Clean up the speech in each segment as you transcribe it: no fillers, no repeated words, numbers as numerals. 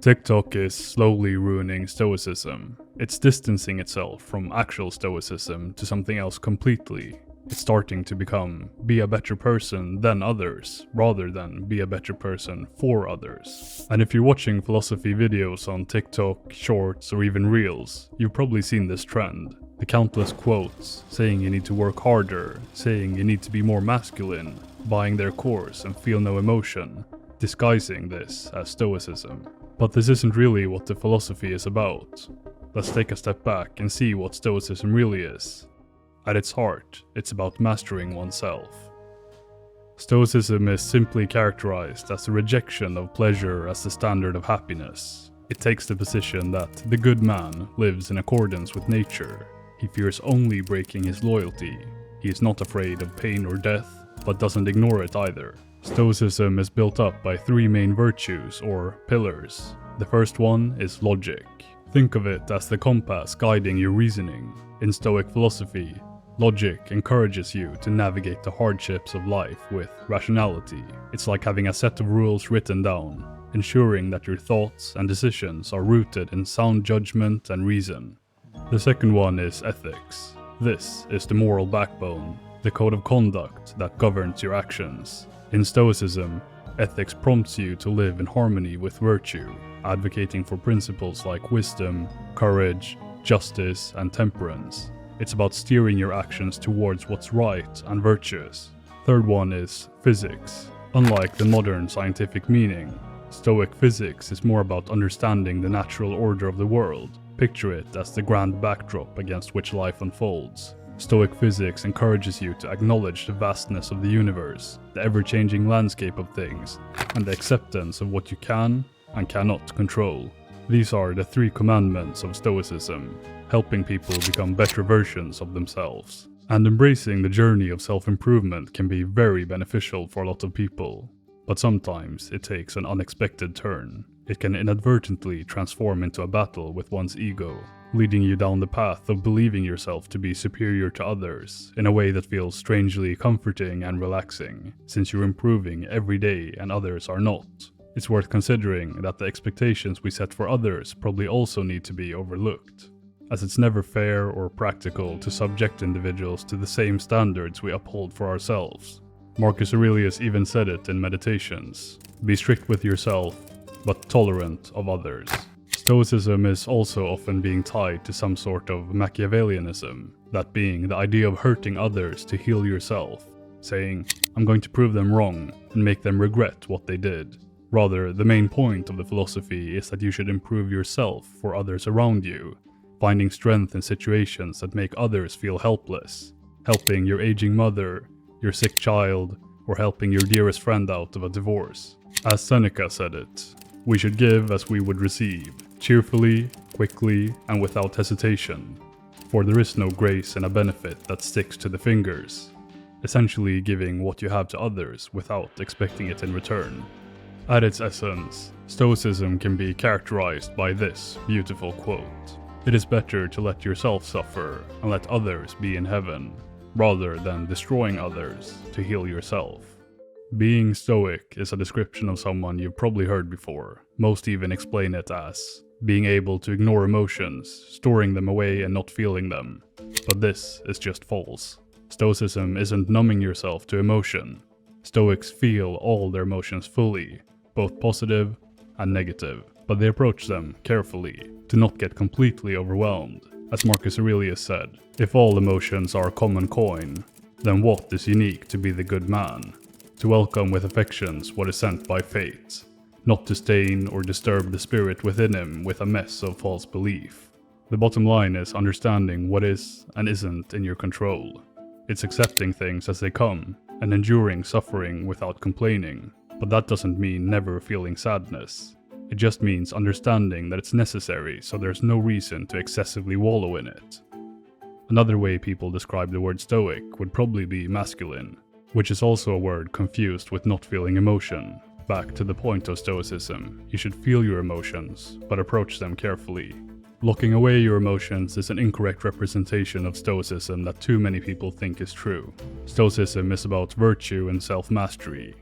TikTok is slowly ruining Stoicism. It's distancing itself from actual Stoicism to something else completely. It's starting to become be a better person than others, rather than be a better person for others. And if you're watching philosophy videos on TikTok, Shorts, or even Reels, you've probably seen this trend. The countless quotes saying you need to work harder, saying you need to be more masculine, buying their course and feel no emotion, disguising this as Stoicism. But this isn't really what the philosophy is about. Let's take a step back and see what Stoicism really is. At its heart, it's about mastering oneself. Stoicism is simply characterized as a rejection of pleasure as the standard of happiness. It takes the position that the good man lives in accordance with nature. He fears only breaking his loyalty. He is not afraid of pain or death, but doesn't ignore it either. Stoicism is built up by three main virtues, or pillars. The first one is logic. Think of it as the compass guiding your reasoning. In Stoic philosophy, logic encourages you to navigate the hardships of life with rationality. It's like having a set of rules written down, ensuring that your thoughts and decisions are rooted in sound judgment and reason. The second one is ethics. This is the moral backbone, the code of conduct that governs your actions. In Stoicism, ethics prompts you to live in harmony with virtue, advocating for principles like wisdom, courage, justice, and temperance. It's about steering your actions towards what's right and virtuous. Third one is physics. Unlike the modern scientific meaning, Stoic physics is more about understanding the natural order of the world. Picture it as the grand backdrop against which life unfolds. Stoic physics encourages you to acknowledge the vastness of the universe, the ever-changing landscape of things, and the acceptance of what you can and cannot control. These are the three commandments of Stoicism, helping people become better versions of themselves. And embracing the journey of self-improvement can be very beneficial for a lot of people, but sometimes it takes an unexpected turn. It can inadvertently transform into a battle with one's ego, leading you down the path of believing yourself to be superior to others in a way that feels strangely comforting and relaxing, since you're improving every day and others are not. It's worth considering that the expectations we set for others probably also need to be overlooked, as it's never fair or practical to subject individuals to the same standards we uphold for ourselves. Marcus Aurelius even said it in Meditations: be strict with yourself, but tolerant of others. Stoicism is also often being tied to some sort of Machiavellianism, that being the idea of hurting others to heal yourself, saying, I'm going to prove them wrong and make them regret what they did. Rather, the main point of the philosophy is that you should improve yourself for others around you, finding strength in situations that make others feel helpless, helping your aging mother, your sick child, or helping your dearest friend out of a divorce. As Seneca said it, we should give as we would receive, cheerfully, quickly, and without hesitation, for there is no grace in a benefit that sticks to the fingers, essentially giving what you have to others without expecting it in return. At its essence, Stoicism can be characterized by this beautiful quote: it is better to let yourself suffer and let others be in heaven, rather than destroying others to heal yourself. Being Stoic is a description of someone you've probably heard before. Most even explain it as being able to ignore emotions, storing them away and not feeling them. But this is just false. Stoicism isn't numbing yourself to emotion. Stoics feel all their emotions fully, both positive and negative, but they approach them carefully to not get completely overwhelmed. As Marcus Aurelius said, if all emotions are common coin, then what is unique to be the good man? To welcome with affections what is sent by fate, not to stain or disturb the spirit within him with a mess of false belief. The bottom line is understanding what is and isn't in your control. It's accepting things as they come and enduring suffering without complaining, but that doesn't mean never feeling sadness. It just means understanding that it's necessary, so there's no reason to excessively wallow in it. Another way people describe the word stoic would probably be masculine, which is also a word confused with not feeling emotion. Back to the point of Stoicism, you should feel your emotions, but approach them carefully. Locking away your emotions is an incorrect representation of Stoicism that too many people think is true. Stoicism is about virtue and self-mastery.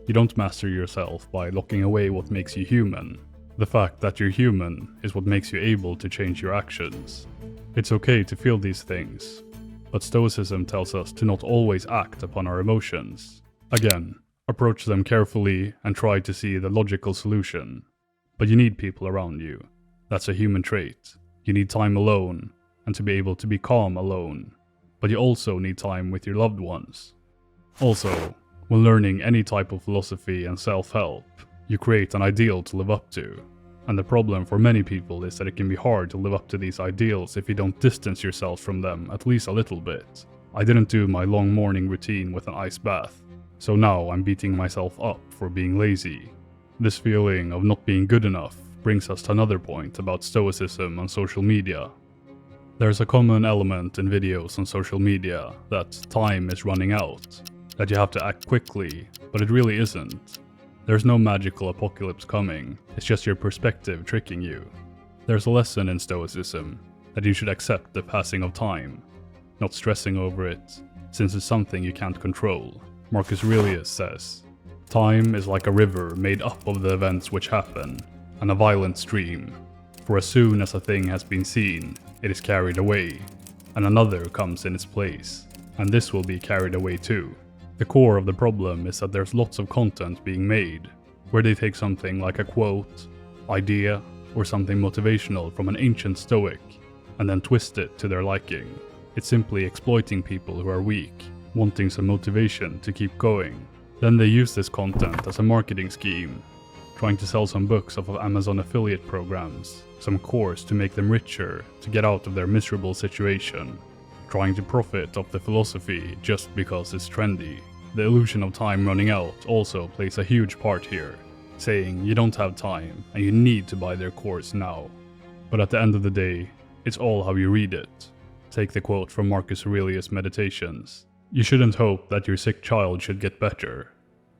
You don't master yourself by locking away what makes you human. The fact that you're human is what makes you able to change your actions. It's okay to feel these things, but Stoicism tells us to not always act upon our emotions. Again, approach them carefully and try to see the logical solution. But you need people around you. That's a human trait. You need time alone, and to be able to be calm alone. But you also need time with your loved ones. Also, when learning any type of philosophy and self-help, you create an ideal to live up to. And the problem for many people is that it can be hard to live up to these ideals if you don't distance yourself from them at least a little bit. I didn't do my long morning routine with an ice bath, so now I'm beating myself up for being lazy. This feeling of not being good enough brings us to another point about Stoicism on social media. There's a common element in videos on social media that time is running out, that you have to act quickly, but it really isn't. There's no magical apocalypse coming, it's just your perspective tricking you. There's a lesson in Stoicism that you should accept the passing of time, not stressing over it, since it's something you can't control. Marcus Aurelius says, "Time is like a river made up of the events which happen, and a violent stream. For as soon as a thing has been seen, it is carried away, and another comes in its place, and this will be carried away too." The core of the problem is that there's lots of content being made, where they take something like a quote, idea, or something motivational from an ancient Stoic, and then twist it to their liking. It's simply exploiting people who are weak, wanting some motivation to keep going. Then they use this content as a marketing scheme, trying to sell some books off of Amazon affiliate programs, some course to make them richer, to get out of their miserable situation, trying to profit off the philosophy just because it's trendy. The illusion of time running out also plays a huge part here, saying you don't have time and you need to buy their course now. But at the end of the day, it's all how you read it. Take the quote from Marcus Aurelius' Meditations. You shouldn't hope that your sick child should get better.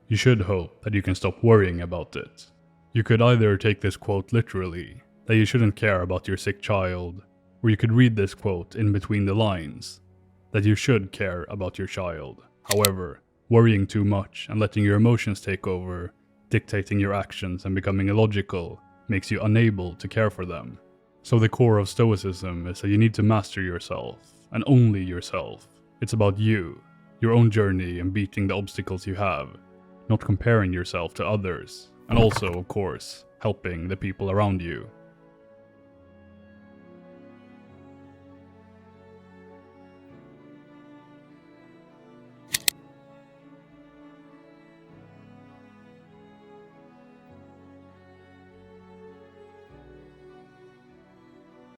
You should hope that you can stop worrying about it. You could either take this quote literally, that you shouldn't care about your sick child, or you could read this quote in between the lines, that you should care about your child. However, worrying too much and letting your emotions take over, dictating your actions and becoming illogical, makes you unable to care for them. So the core of Stoicism is that you need to master yourself, and only yourself. It's about you, your own journey and beating the obstacles you have, not comparing yourself to others, and also, of course, helping the people around you.